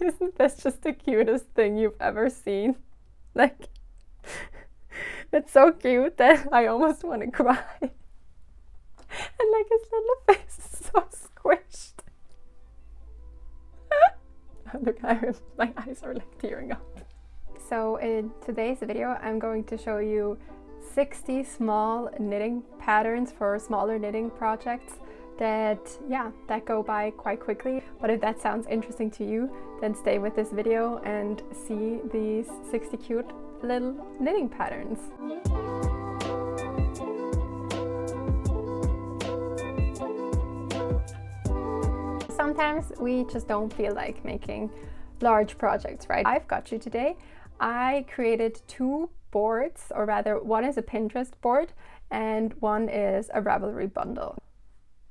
Isn't this just the cutest thing you've ever seen? Like, it's so cute that I almost want to cry. And like his little face is so squished. Look, my eyes are like tearing up. So in today's video, I'm going to show you 60 small knitting patterns for smaller knitting projects that go by quite quickly. But if that sounds interesting to you, then stay with this video and see these 60 cute little knitting patterns. Sometimes we just don't feel like making large projects, right? I've got you today. I created 2 boards, or rather one is a Pinterest board and one is a Ravelry bundle.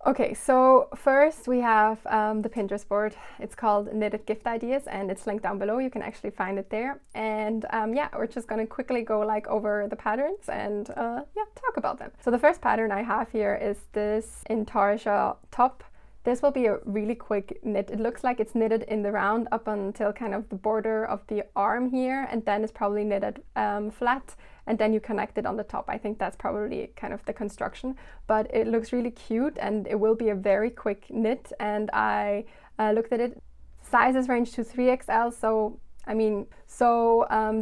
Okay, so first we have the Pinterest board. It's called Knitted Gift Ideas and it's linked down below. You can actually find it there. And we're just gonna quickly go like over the patterns and talk about them. So the first pattern I have here is this intarsia top. This will be a really quick knit. It looks like it's knitted in the round up until kind of the border of the arm here, and then it's probably knitted flat, and then you connect it on the top. I think that's probably kind of the construction, but it looks really cute and it will be a very quick knit. And I looked at it. Sizes range to 3XL, so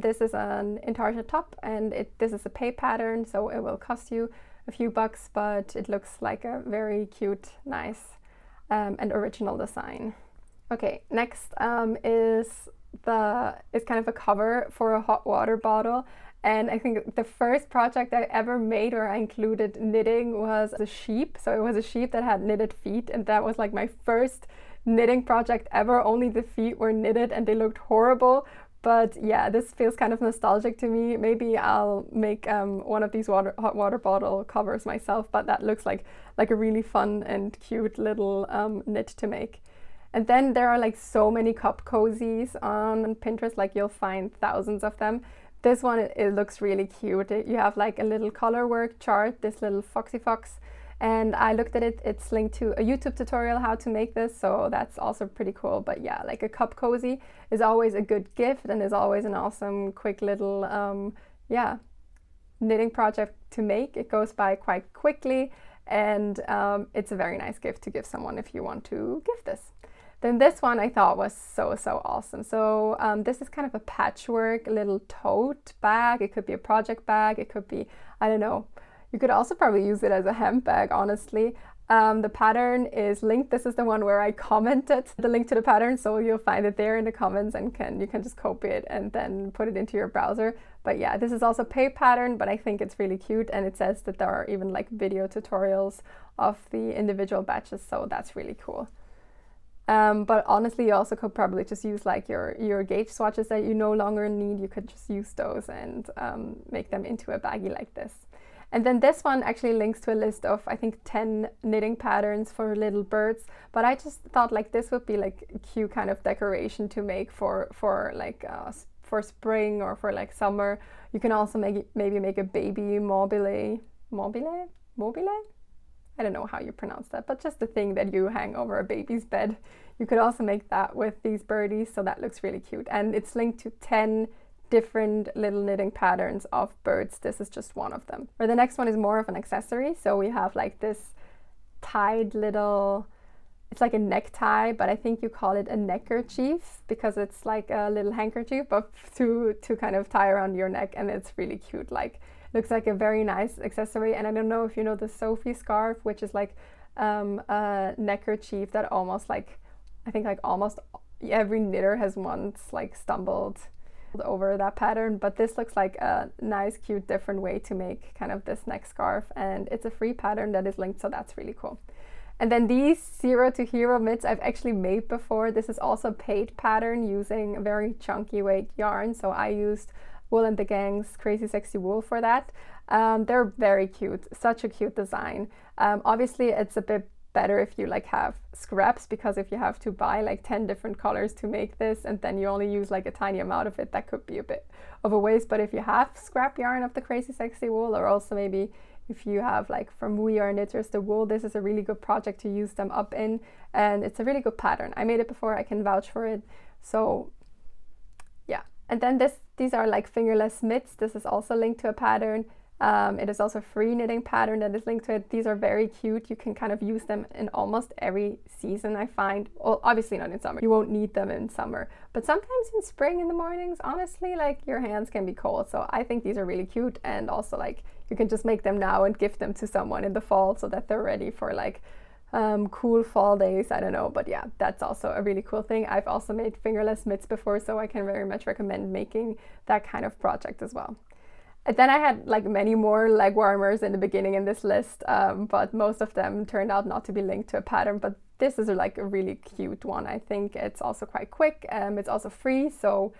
this is an intarsia top and this is a pay pattern, so it will cost you a few bucks, but it looks like a very cute, nice and original design. Okay, next is kind of a cover for a hot water bottle. And I think the first project I ever made where I included knitting was a sheep. So it was a sheep that had knitted feet, and that was like my first knitting project ever. Only the feet were knitted and they looked horrible. But yeah, this feels kind of nostalgic to me. Maybe I'll make one of these hot water bottle covers myself, but that looks like a really fun and cute little knit to make. And then there are like so many cup cozies on Pinterest, like you'll find thousands of them. This one, it looks really cute. You have like a little color work chart, this little foxy fox. And I looked at it, it's linked to a YouTube tutorial how to make this, so that's also pretty cool. But yeah, like a cup cozy is always a good gift and is always an awesome, quick little, knitting project to make. It goes by quite quickly and it's a very nice gift to give someone if you want to give this. Then this one I thought was so awesome. So this is kind of a patchwork little tote bag. It could be a project bag, it could be, I don't know. You could also probably use it as a hemp bag, honestly. The pattern is linked. This is the one where I commented the link to the pattern, so you'll find it there in the comments and you can just copy it and then put it into your browser. But yeah, this is also a pay pattern, but I think it's really cute, and it says that there are even like video tutorials of the individual batches, so that's really cool. But honestly, you also could probably just use like your gauge swatches that you no longer need. You could just use those and make them into a baggie like this. And then this one actually links to a list of, I think, 10 knitting patterns for little birds. But I just thought like this would be like a cute kind of decoration to make for spring or for like summer. You can also maybe make a baby mobile. I don't know how you pronounce that, but just the thing that you hang over a baby's bed. You could also make that with these birdies, so that looks really cute. And it's linked to 10 different little knitting patterns of birds. This is just one of them. Or the next one is more of an accessory. So we have like this tied little, it's like a necktie, but I think you call it a neckerchief because it's like a little handkerchief, but to kind of tie around your neck, and it's really cute. Like, looks like a very nice accessory. And I don't know if you know the Sophie scarf, which is like a neckerchief that almost like, I think like almost every knitter has once like stumbled over that pattern, but this looks like a nice, cute, different way to make kind of this neck scarf, and it's a free pattern that is linked, so that's really cool. And then these 0 to Hero mitts I've actually made before. This is also a paid pattern using a very chunky weight yarn, so I used Wool and the Gang's Crazy Sexy Wool for that. They're very cute, such a cute design. Obviously it's a bit better if you like have scraps, because if you have to buy like 10 different colors to make this and then you only use like a tiny amount of it, that could be a bit of a waste. But if you have scrap yarn of the Crazy Sexy Wool, or also maybe if you have like from We Are Knitters the wool, this is a really good project to use them up in, and it's a really good pattern. I made it before, I can vouch for it. So yeah, and then these are like fingerless mitts. This is also linked to a pattern. It is also a free knitting pattern that is linked to it. These are very cute. You can kind of use them in almost every season, I find. Well, obviously not in summer. You won't need them in summer. But sometimes in spring in the mornings, honestly, like your hands can be cold. So I think these are really cute. And also like you can just make them now and gift them to someone in the fall so that they're ready for like cool fall days. I don't know. But yeah, that's also a really cool thing. I've also made fingerless mitts before, so I can very much recommend making that kind of project as well. And then I had like many more leg warmers in the beginning in this list, but most of them turned out not to be linked to a pattern. But this is like a really cute one. I think it's also quite quick. It's also free, so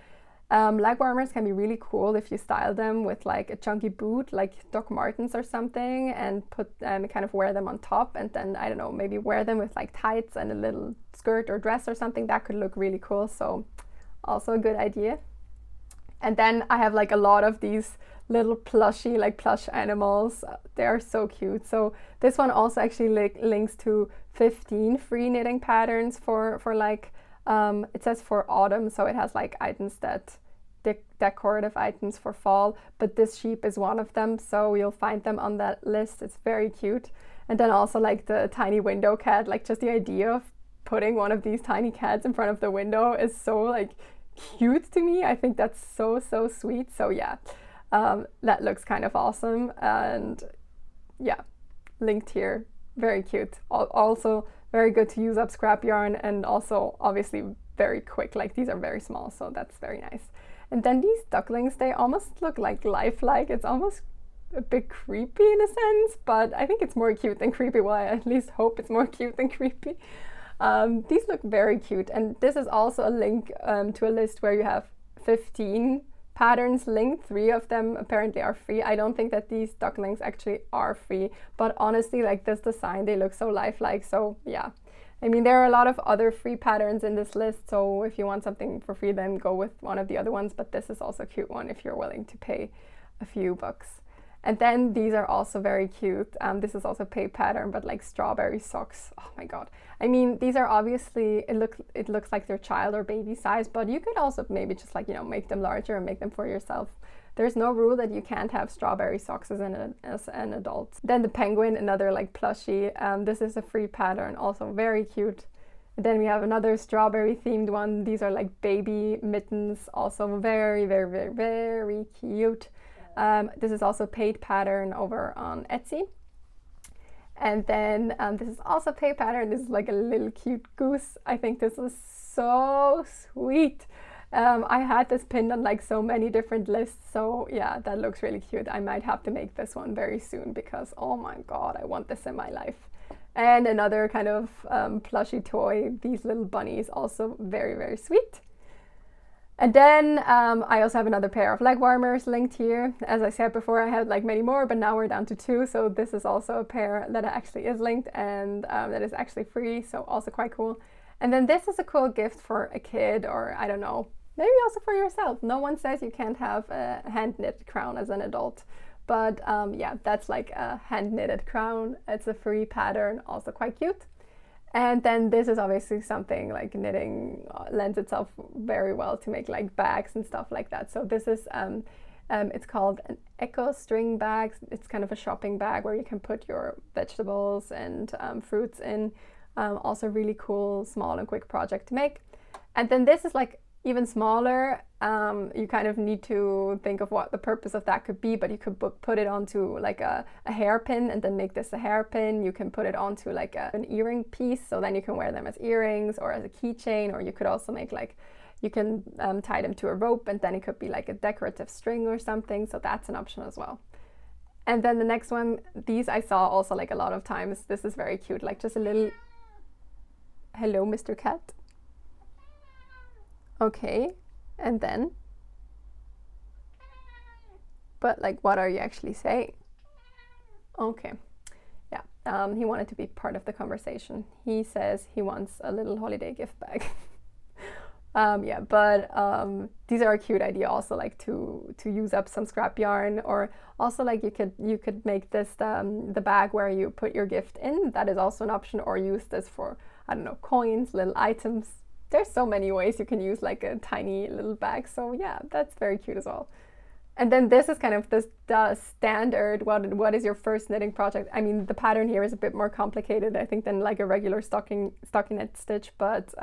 leg warmers can be really cool if you style them with like a chunky boot, like Doc Martens or something, and put kind of wear them on top, and then I don't know, maybe wear them with like tights and a little skirt or dress or something. That could look really cool. So also a good idea. And then I have like a lot of these little plushy, like plush animals. They are so cute. So this one also actually links to 15 free knitting patterns for like, it says for autumn. So it has like items that, decorative items for fall, but this sheep is one of them. So you'll find them on that list. It's very cute. And then also like the tiny window cat, like just the idea of putting one of these tiny cats in front of the window is so like cute to me. I think that's so sweet. So yeah, that looks kind of awesome, and yeah, linked here. Very cute. Also very good to use up scrap yarn, and also obviously very quick. Like these are very small, so that's very nice. And then these ducklings, they almost look like lifelike. It's almost a bit creepy in a sense, but I think it's more cute than creepy. Well, I at least hope it's more cute than creepy. These look very cute, and this is also a link to a list where you have 15 patterns linked. 3 of them apparently are free. I don't think that these ducklings actually are free, but honestly, like this design, they look so lifelike. So yeah, I mean, there are a lot of other free patterns in this list, so if you want something for free, then go with one of the other ones, but this is also a cute one if you're willing to pay a few bucks. And then these are also very cute. This is also a paid pattern, but like strawberry socks. Oh my god. I mean, these are obviously, it looks like they're child or baby size, but you could also maybe just like, you know, make them larger and make them for yourself. There's no rule that you can't have strawberry socks as an adult. Then the penguin, another like plushie. This is a free pattern, also very cute. And then we have another strawberry themed one. These are like baby mittens, also very cute. This is also a paid pattern over on Etsy. And then this is also a paid pattern. This is like a little cute goose. I think this is so sweet. I had this pinned on like so many different lists, so yeah, that looks really cute. I might have to make this one very soon because oh my god, I want this in my life. And another kind of plushy toy, these little bunnies, also very sweet. And then I also have another pair of leg warmers linked here. As I said before, I had like many more, but now we're down to 2. So this is also a pair that actually is linked, and that is actually free, so also quite cool. And then this is a cool gift for a kid, or I don't know, maybe also for yourself. No one says you can't have a hand knit crown as an adult, but yeah, that's like a hand knitted crown. It's a free pattern, also quite cute. And then this is obviously something like knitting lends itself very well to make like bags and stuff like that. So this is, it's called an eco string bag. It's kind of a shopping bag where you can put your vegetables and fruits in. Also really cool, small and quick project to make. And then this is like even smaller. You kind of need to think of what the purpose of that could be, but you could put it onto like a hairpin and then make this a hairpin. You can put it onto like an earring piece, so then you can wear them as earrings or as a keychain, or you could also make like, you can tie them to a rope and then it could be like a decorative string or something, so that's an option as well. And then the next one, these I saw also like a lot of times. This is very cute, like just a little, hello Mr. Cat. Okay, and then, but like what are you actually saying? Okay, yeah, he wanted to be part of the conversation. He says he wants a little holiday gift bag. Yeah, but these are a cute idea also, like to use up some scrap yarn, or also like you could make this the bag where you put your gift in. That is also an option, or use this for, I don't know, coins, little items. There's so many ways you can use like a tiny little bag. So yeah, that's very cute as well. And then this is kind of the standard, what is your first knitting project? I mean, the pattern here is a bit more complicated, I think, than like a regular stockinette stitch, but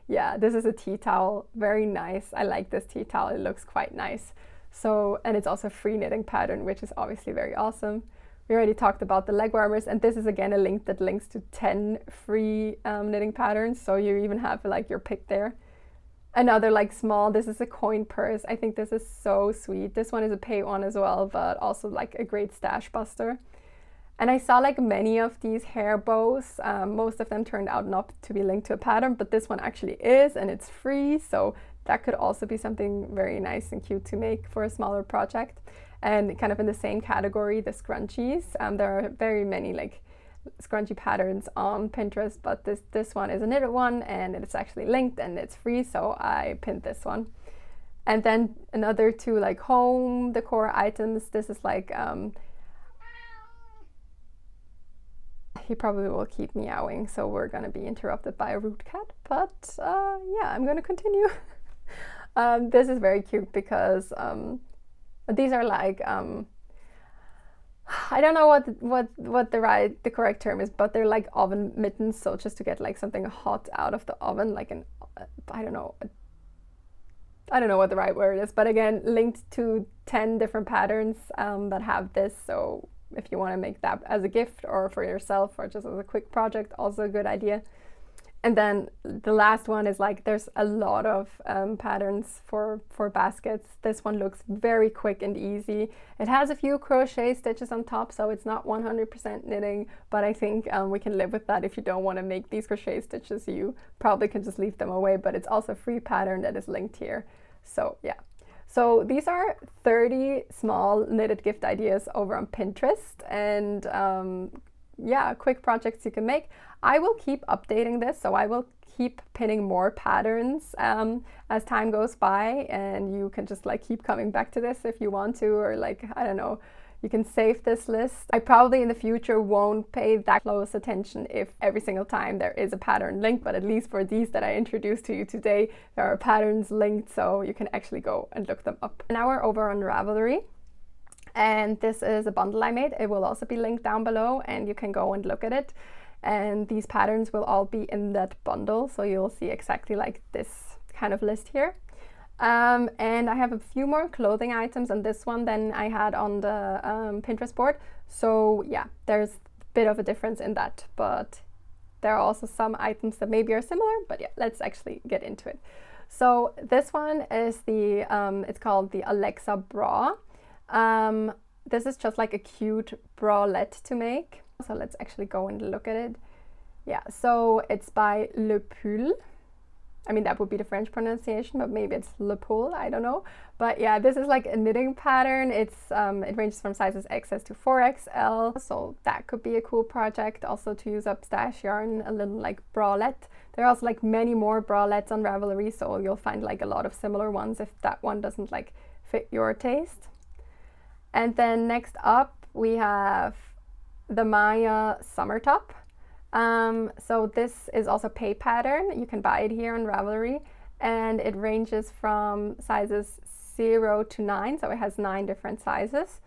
yeah, this is a tea towel, very nice. I like this tea towel, it looks quite nice. So, and it's also a free knitting pattern, which is obviously very awesome. We already talked about the leg warmers, and this is again a link that links to 10 free knitting patterns, so you even have like your pick there. Another like small, this is a coin purse. I think this is so sweet. This one is a pay one as well, but also like a great stash buster. And I saw like many of these hair bows. Most of them turned out not to be linked to a pattern, but this one actually is, and it's free. So that could also be something very nice and cute to make for a smaller project. And kind of in the same category, the scrunchies. There are very many like scrunchie patterns on Pinterest, but this one is a knitted one, and it's actually linked and it's free, so I pinned this one. And then another two like home decor items. This is like he probably will keep meowing, so we're gonna be interrupted by a rude cat, but yeah, I'm gonna continue. This is very cute because these are like I don't know what the correct term is, but they're like oven mittens. So just to get like something hot out of the oven, like an I don't know what the right word is, but again, linked to 10 different patterns that have this. So if you want to make that as a gift or for yourself or just as a quick project, also a good idea. And then the last one is like, there's a lot of patterns for baskets. This one looks very quick and easy. It has a few crochet stitches on top, so it's not 100% knitting, but I think we can live with that. If you don't want to make these crochet stitches, you probably can just leave them away, but it's also a free pattern that is linked here. So yeah. So these are 30 small knitted gift ideas over on Pinterest, and yeah, quick projects you can make. I will keep updating this, so I will keep pinning more patterns as time goes by, and you can just like keep coming back to this if you want to, or like, I don't know, you can save this list. I probably in the future won't pay that close attention if every single time there is a pattern linked, but at least for these that I introduced to you today, there are patterns linked, so you can actually go and look them up. Now we're over on Ravelry. And this is a bundle I made. It will also be linked down below, and you can go and look at it. And these patterns will all be in that bundle, so you'll see exactly like this kind of list here. And I have a few more clothing items on this one than I had on the Pinterest board. So yeah, there's a bit of a difference in that, but there are also some items that maybe are similar, but yeah, let's actually get into it. So this one is the, it's called the Alexa bra. This is just like a cute bralette to make. So let's actually go and look at it. Yeah, so it's by Le Pull. I mean, that would be the French pronunciation, but maybe it's Le Pull, I don't know. But yeah, this is like a knitting pattern. It's it ranges from sizes XS to 4XL. So that could be a cool project, also to use up stash yarn, a little like bralette. There are also like many more bralettes on Ravelry, so you'll find like a lot of similar ones if that one doesn't like fit your taste. And then next up we have the Maya summer top. So this is also a pay pattern. You can buy it here on Ravelry, and it ranges from sizes 0 to 9, so it has 9 different sizes.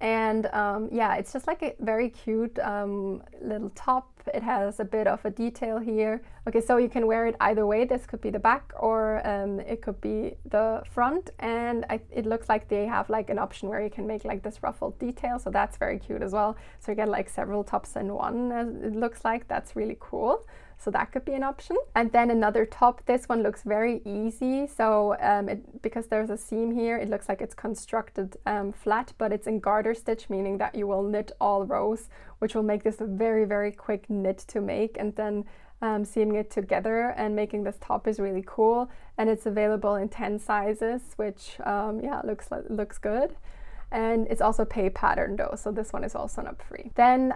And yeah, it's just like a very cute little top. It has a bit of a detail here. Okay, so you can wear it either way. This could be the back, or it could be the front. And it looks like they have like an option where you can make like this ruffled detail. So that's very cute as well. So you get like several tops in one, as it looks like. That's really cool. So that could be an option. And then another top, this one looks very easy. So because there's a seam here, it looks like it's constructed flat, but it's in garter stitch, meaning that you will knit all rows, which will make this a very, very quick knit to make. And then seaming it together and making this top is really cool. And it's available in 10 sizes, which yeah, looks good. And it's also pay pattern though, so this one is also not free. Then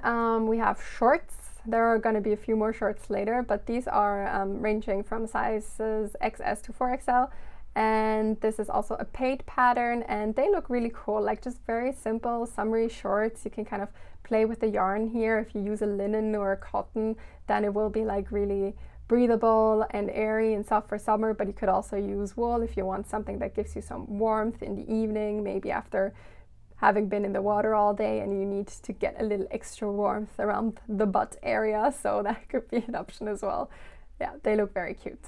we have shorts. There are going to be a few more shorts later, but these are ranging from sizes XS to 4XL. And this is also a paid pattern, and they look really cool, like just very simple summery shorts. You can kind of play with the yarn here. If you use a linen or a cotton, then it will be like really breathable and airy and soft for summer, but you could also use wool if you want something that gives you some warmth in the evening, maybe after having been in the water all day and you need to get a little extra warmth around the butt area, so that could be an option as well. Yeah, they look very cute.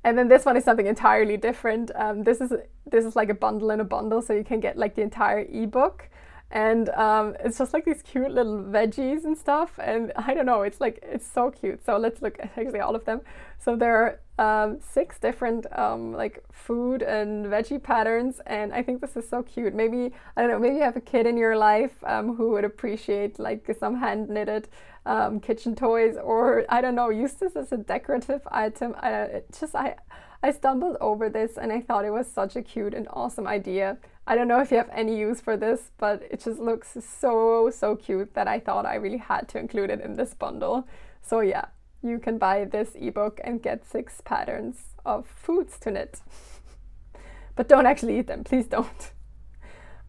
And then this one is something entirely different. This is like a bundle in a bundle, so you can get like the entire ebook. And it's just like these cute little veggies and stuff. And I don't know, it's so cute. So let's look at actually all of them. So there are 6 different like food and veggie patterns. And I think this is so cute. Maybe, I don't know, maybe you have a kid in your life who would appreciate like some hand knitted kitchen toys, or I don't know, use this as a decorative item. I stumbled over this and I thought it was such a cute and awesome idea. I don't know if you have any use for this, but it just looks so cute that I thought I really had to include it in this bundle. So yeah, you can buy this ebook and get 6 patterns of foods to knit. But don't actually eat them, please don't.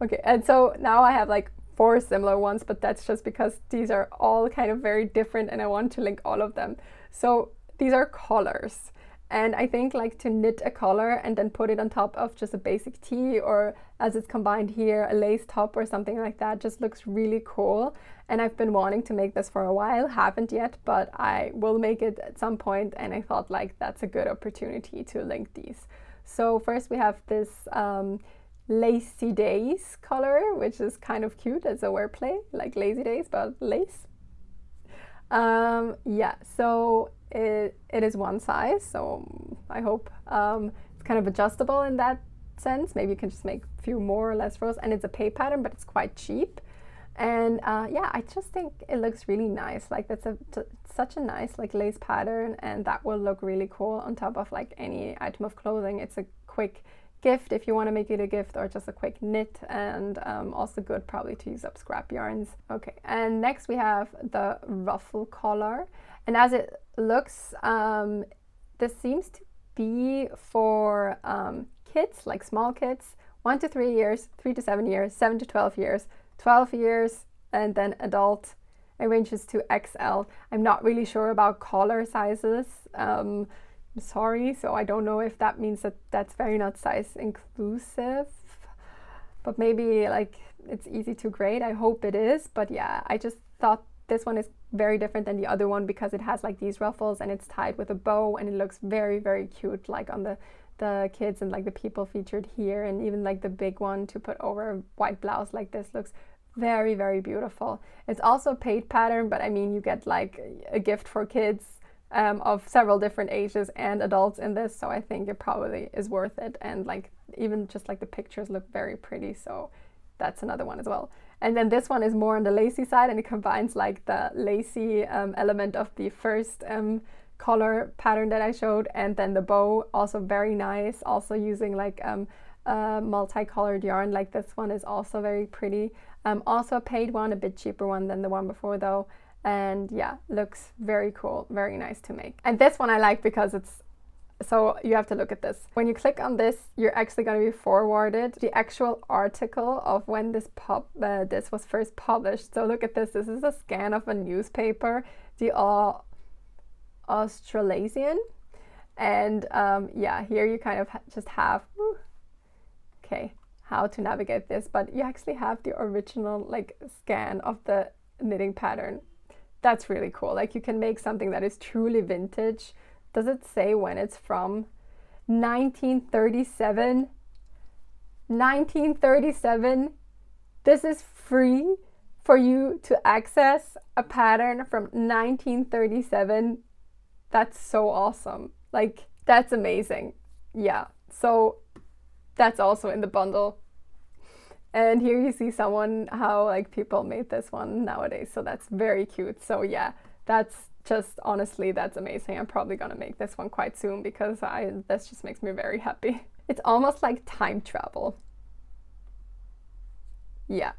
Okay, and so now I have like 4 similar ones, but that's just because these are all kind of very different and I want to link all of them. So these are collars. And I think like to knit a collar and then put it on top of just a basic tee, or as it's combined here, a lace top or something like that, just looks really cool. And I've been wanting to make this for a while, haven't yet, but I will make it at some point, and I thought like that's a good opportunity to link these. So first we have this Lazy Days collar, which is kind of cute as a wordplay, like lazy days but lace. Yeah, so it is one size, so I hope it's kind of adjustable in that sense. Maybe you can just make a few more or less rows, and it's a pay pattern, but it's quite cheap. And yeah, I just think it looks really nice. Like that's such a nice like lace pattern, and that will look really cool on top of like any item of clothing. It's a quick gift if you want to make it a gift, or just a quick knit, and also good probably to use up scrap yarns. Okay, and next we have the ruffle collar, and as it looks, this seems to be for kids, like small kids, 1 to 3 years, 3 to 7 years, 7 to 12 years, 12 years, and then adult. It ranges to XL. I'm not really sure about collar sizes. Sorry, so I don't know if that means that that's very not size inclusive, but maybe like it's easy to grade. I hope it is, but yeah, I just thought this one is very different than the other one because it has like these ruffles and it's tied with a bow, and it looks very cute, like on the kids and like the people featured here, and even like the big one to put over a white blouse like this looks very beautiful. It's also a paid pattern, but I mean you get like a gift for kids of several different ages and adults in this, so I think it probably is worth it. And like even just like the pictures look very pretty, so that's another one as well. And then this one is more on the lacy side, and it combines like the lacy element of the first collar pattern that I showed, and then the bow, also very nice, also using like multicolored yarn. Like this one is also very pretty. Also a paid one, a bit cheaper one than the one before though. And yeah, looks very cool, very nice to make. And this one I like because it's, so you have to look at this. When you click on this, you're actually going to be forwarded the actual article of when this was first published. So look at this. This is a scan of a newspaper, the Australasian. And yeah, here you kind of just have, okay, how to navigate this, but you actually have the original like scan of the knitting pattern. That's really cool. Like you can make something that is truly vintage. Does it say when it's from? 1937. 1937. This is free for you to access a pattern from 1937. That's so awesome. Like that's amazing. Yeah. So that's also in the bundle. And here you see someone, how like people made this one nowadays. So that's very cute. So yeah, that's just, honestly, that's amazing. I'm probably gonna make this one quite soon because this just makes me very happy. It's almost like time travel. Yeah.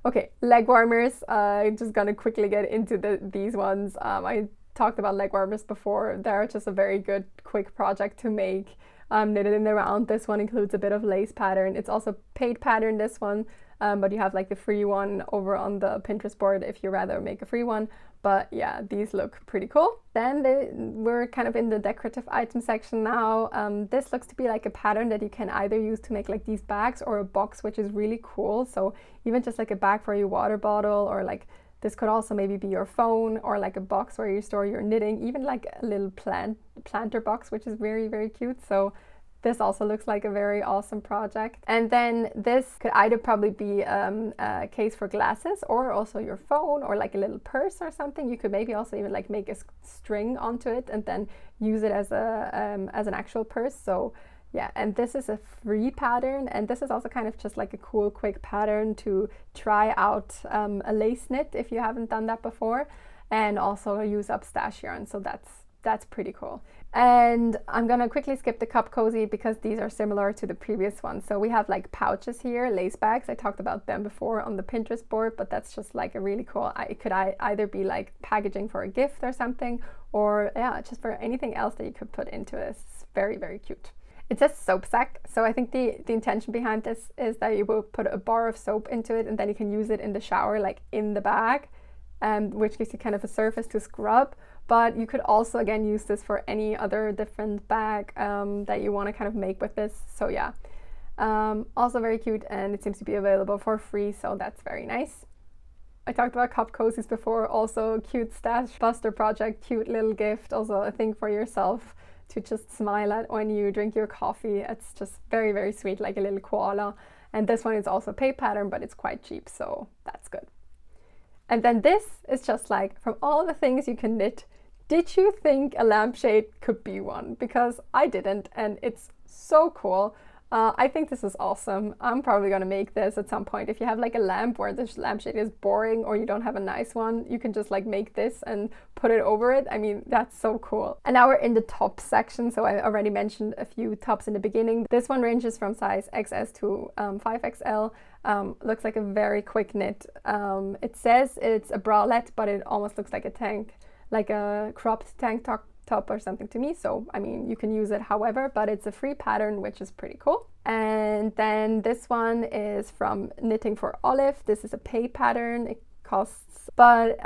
Okay, leg warmers. I'm just gonna quickly get into these ones. I talked about leg warmers before. They're just a very good quick project to make. Knitted in the round. This one includes a bit of lace pattern. It's also paid pattern, this one, but you have like the free one over on the Pinterest board if you rather make a free one. But yeah, these look pretty cool. Then we're kind of in the decorative item section now. This looks to be like a pattern that you can either use to make like these bags or a box, which is really cool. So even just like a bag for your water bottle, or like this could also maybe be your phone, or like a box where you store your knitting, even like a little planter box, which is very, very cute. So this also looks like a very awesome project. And then this could either probably be a case for glasses, or also your phone, or like a little purse or something. You could maybe also even like make a string onto it and then use it as an actual purse. So yeah, and this is a free pattern, and this is also kind of just like a cool quick pattern to try out a lace knit if you haven't done that before, and also use up stash yarn. So that's pretty cool. And I'm gonna quickly skip the cup cozy because these are similar to the previous ones. So we have like pouches here, lace bags. I talked about them before on the Pinterest board, but that's just like a really cool, it could either be like packaging for a gift or something, or yeah, just for anything else that you could put into it. It's very, very cute. It says soap sack, so I think the intention behind this is that you will put a bar of soap into it and then you can use it in the shower, like in the bag, which gives you kind of a surface to scrub. But you could also again use this for any other different bag that you want to kind of make with this. So yeah, also very cute, and it seems to be available for free, so that's very nice. I talked about cup cozies before, also cute stash buster project, cute little gift, also a thing for yourself to just smile at when you drink your coffee. It's just very, very sweet, like a little koala. And this one is also paid pattern, but it's quite cheap, so that's good. And then this is just like, from all the things you can knit, did you think a lampshade could be one? Because I didn't, and it's so cool. I think this is awesome. I'm probably gonna make this at some point. If you have like a lamp where the lampshade is boring, or you don't have a nice one, you can just like make this and put it over it. I mean, that's so cool. And now we're in the top section. So I already mentioned a few tops in the beginning. This one ranges from size XS to 5XL. Looks like a very quick knit. It says it's a bralette, but it almost looks like a tank, like a cropped tank top or something to me. So I mean, you can use it however, but it's a free pattern, which is pretty cool. And then this one is from Knitting for Olive. This is a paid pattern. It costs, but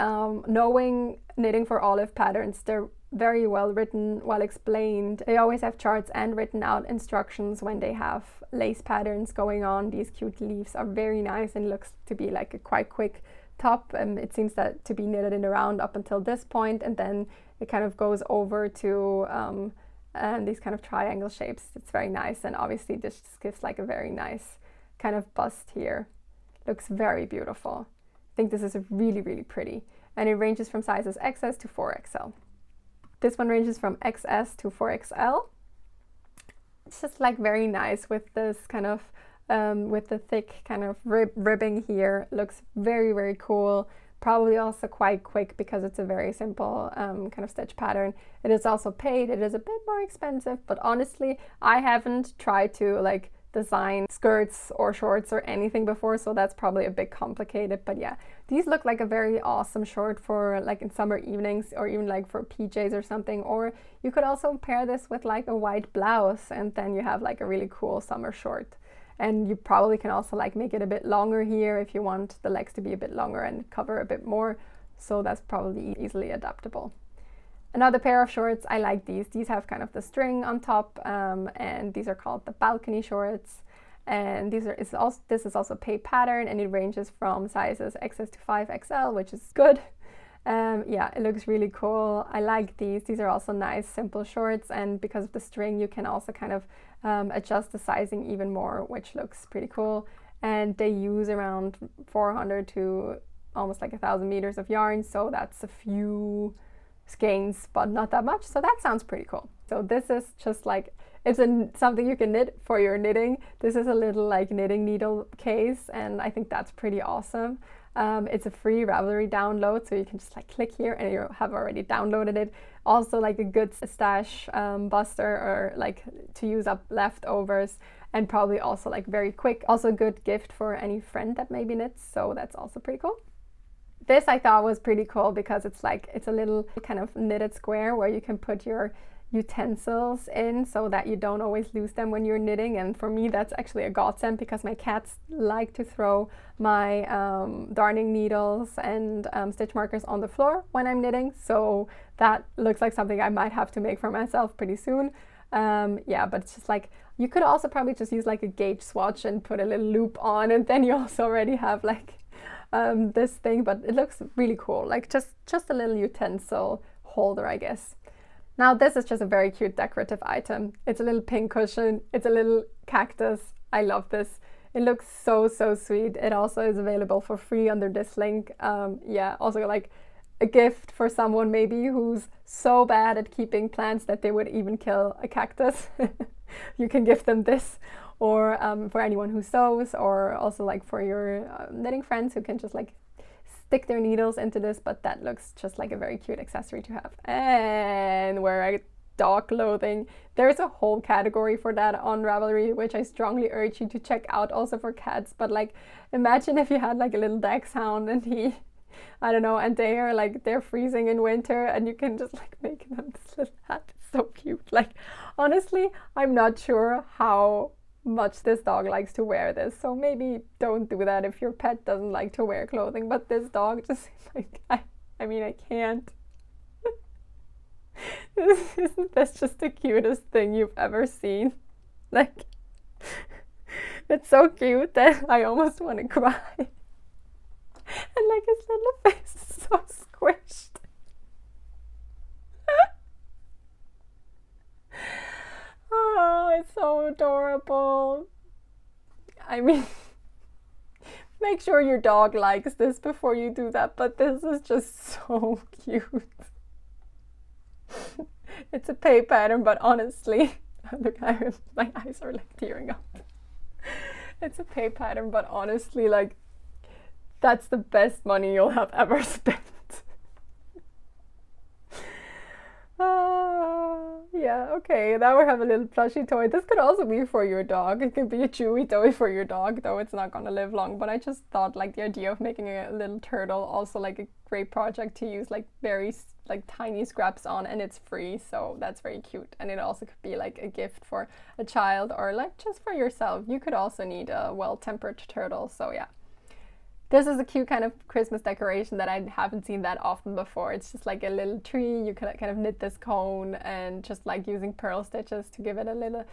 knowing Knitting for Olive patterns, they're very well written, well explained. They always have charts and written out instructions when they have lace patterns going on. These cute leaves are very nice, and looks to be like a quite quick top. It seems that to be knitted in a round up until this point, and then it kind of goes over to these kind of triangle shapes. It's very nice, and obviously this just gives like a very nice kind of bust here. Looks very beautiful. I think this is really, really pretty, and it ranges from sizes XS to 4XL. This one ranges from XS to 4XL. It's just like very nice with this kind of with the thick kind of ribbing here. Looks very, very cool. Probably also quite quick because it's a very simple kind of stitch pattern. It is also paid. It is a bit more expensive, but honestly, I haven't tried to like design skirts or shorts or anything before, so that's probably a bit complicated. But yeah, these look like a very awesome short for like in summer evenings, or even like for PJs or something. Or you could also pair this with like a white blouse, and then you have like a really cool summer short. And you probably can also like make it a bit longer here if you want the legs to be a bit longer and cover a bit more. So that's probably easily adaptable. Another pair of shorts, I like these. These have kind of the string on top, and these are called the balcony shorts. And this is also paid pattern, and it ranges from sizes XS to 5XL, which is good. Yeah, it looks really cool. I like these. These are also nice, simple shorts, and because of the string, you can also kind of adjust the sizing even more, which looks pretty cool. And they use around 400 to almost like 1,000 meters of yarn, so that's a few skeins, but not that much. So that sounds pretty cool. So this is just like, it's something you can knit for your knitting. This is a little like knitting needle case, and I think that's pretty awesome. It's a free Ravelry download, so you can just like click here and you have already downloaded it. Also like a good stash buster, or like to use up leftovers, and probably also like very quick. Also a good gift for any friend that maybe knits, so that's also pretty cool. This I thought was pretty cool because it's a little kind of knitted square where you can put your utensils in so that you don't always lose them when you're knitting. And for me that's actually a godsend because my cats like to throw my darning needles and stitch markers on the floor when I'm knitting, so that looks like something I might have to make for myself pretty soon. Yeah, but it's just like, you could also probably just use like a gauge swatch and put a little loop on, and then you also already have like this thing, but it looks really cool, like just a little utensil holder, I guess. Now this is just a very cute decorative item. It's a little pink cushion, it's a little cactus. I love this. It looks so sweet. It also is available for free under this link. Yeah, also like a gift for someone maybe who's so bad at keeping plants that they would even kill a cactus. You can give them this, or for anyone who sews, or also like for your knitting friends who can just like stick their needles into this. But that looks just like a very cute accessory to have. And wear dog clothing. There's a whole category for that on Ravelry, which I strongly urge you to check out, also for cats. But like, imagine if you had like a little dachshund and he, I don't know, and they're freezing in winter, and you can just like make them this little hat. It's so cute. Like, honestly, I'm not sure how much this dog likes to wear this, so maybe don't do that if your pet doesn't like to wear clothing. But this dog just like, I mean, I can't. Isn't this just the cutest thing you've ever seen? Like, it's so cute that I almost want to cry. And like his little face is so squished. Oh, it's so adorable. I mean, make sure your dog likes this before you do that, but this is just so cute. It's a pay pattern, but honestly, look, my eyes are like tearing up. It's a pay pattern, but honestly, like, that's the best money you'll have ever spent. Yeah, okay, now we have a little plushie toy. This could also be for your dog. It could be a chewy toy for your dog, though it's not gonna live long. But I just thought like the idea of making a little turtle also like a great project to use like very like tiny scraps on, and it's free, so that's very cute. And it also could be like a gift for a child, or like just for yourself. You could also need a well-tempered turtle, so yeah. This is a cute kind of Christmas decoration that I haven't seen that often before. It's just like a little tree. You can kind of knit this cone and just like using purl stitches to give it a little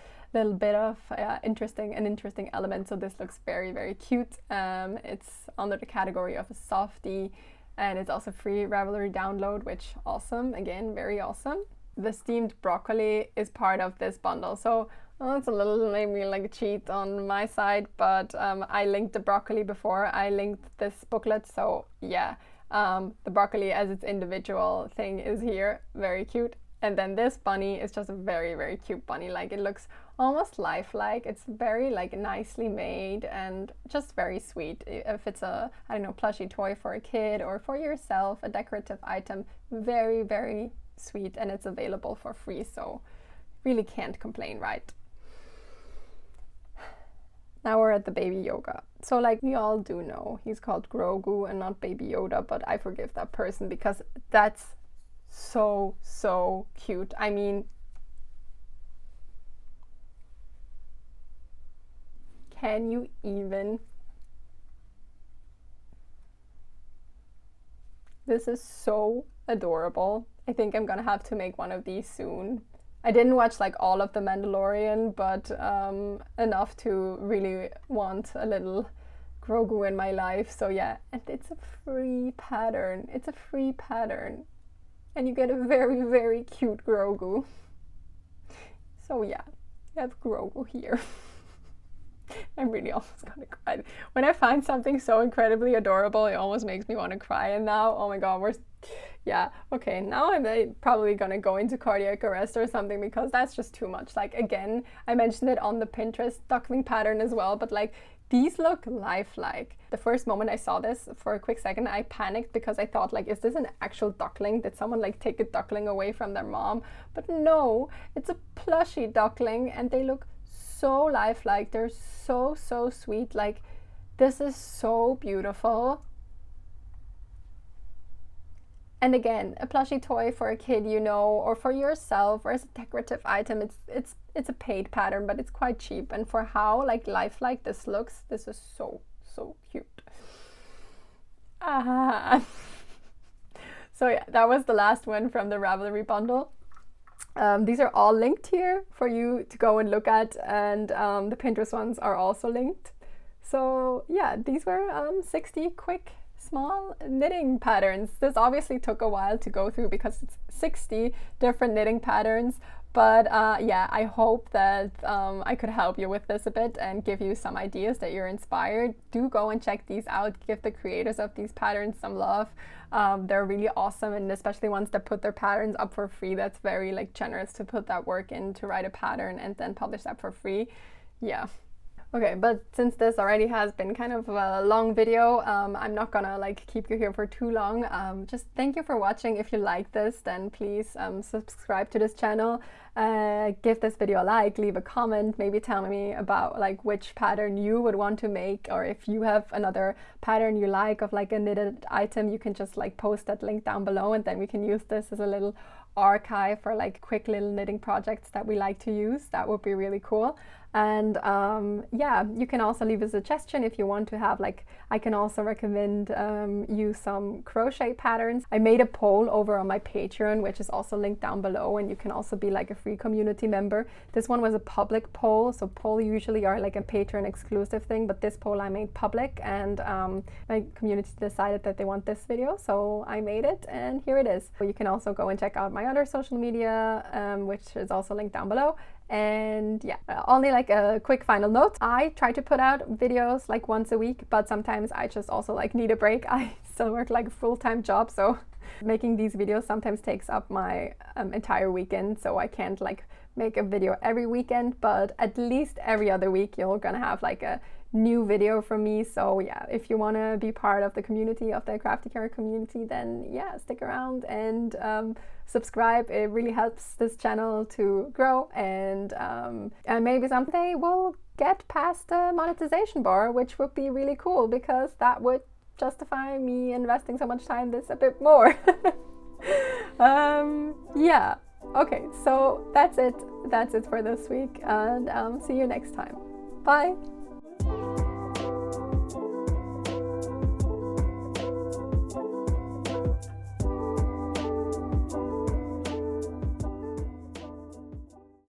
bit of interesting element. So this looks very cute. It's under the category of a softie, and it's also free Ravelry download, which awesome. Again, very awesome. The steamed broccoli is part of this bundle, so it's a little maybe like a cheat on my side, but I linked the broccoli before I linked this booklet, so yeah, the broccoli as its individual thing is here, very cute. And then this bunny is just a very cute bunny. Like, it looks almost lifelike. It's very like nicely made and just very sweet. If it's a, I don't know, plushie toy for a kid or for yourself, a decorative item, very sweet, and it's available for free, so really can't complain, right? Now we're at the Baby Yoga. So like we all do know, he's called Grogu and not Baby Yoda, but I forgive that person because that's so cute. I mean, can you even? This is so adorable. I think I'm gonna have to make one of these soon. I didn't watch like all of The Mandalorian, but enough to really want a little Grogu in my life. So yeah, and it's a free pattern. It's a free pattern. And you get a very cute Grogu. So yeah, you have Grogu here. I'm really almost gonna cry. When I find something so incredibly adorable, it almost makes me want to cry. And now, oh my god, we're Yeah, okay, now I'm probably gonna go into cardiac arrest or something because that's just too much. Like, again, I mentioned it on the Pinterest duckling pattern as well, but like, these look lifelike. The first moment I saw this, for a quick second, I panicked because I thought, like, is this an actual duckling? Did someone like take a duckling away from their mom? But no, it's a plushy duckling, and they look so lifelike. They're so, so sweet. Like, this is so beautiful. And again, a plushie toy for a kid, you know, or for yourself, or as a decorative item, it's a paid pattern, but it's quite cheap. And for how like lifelike this looks, this is so, so cute. So yeah, that was the last one from the Ravelry bundle. These are all linked here for you to go and look at, and the Pinterest ones are also linked. So yeah, these were 60 quick small knitting patterns. This obviously took a while to go through because it's 60 different knitting patterns, but yeah, I hope that I could help you with this a bit and give you some ideas, that you're inspired. Do go and check these out. Give the creators of these patterns some love. They're really awesome, and especially ones that put their patterns up for free. That's very like generous to put that work in to write a pattern and then publish that for free. Yeah. Okay, but since this already has been kind of a long video, I'm not gonna like keep you here for too long. Just thank you for watching. If you like this, then please subscribe to this channel, give this video a like, leave a comment, maybe tell me about like which pattern you would want to make, or if you have another pattern you like of like a knitted item, you can just like post that link down below, and then we can use this as a little archive for like quick little knitting projects that we like to use. That would be really cool. And yeah, you can also leave a suggestion if you want to have like, I can also recommend you some crochet patterns. I made a poll over on my Patreon, which is also linked down below, and you can also be like a free community member. This one was a public poll, so poll usually are like a Patreon exclusive thing, but this poll I made public, and my community decided that they want this video, so I made it, and here it is. You can also go and check out my other social media, which is also linked down below. And yeah, only like a quick final note. I try to put out videos like once a week, but sometimes I just also like need a break. I still work like a full-time job, so making these videos sometimes takes up my entire weekend, so I can't like make a video every weekend, but at least every other week you're gonna have like a new video from me. So yeah, if you want to be part of the community, of the CraftyChat community, then yeah, stick around and subscribe. It really helps this channel to grow, and maybe someday we'll get past the monetization bar, which would be really cool, because that would justify me investing so much time this a bit more. Yeah, okay, so that's it for this week, and see you next time. Bye.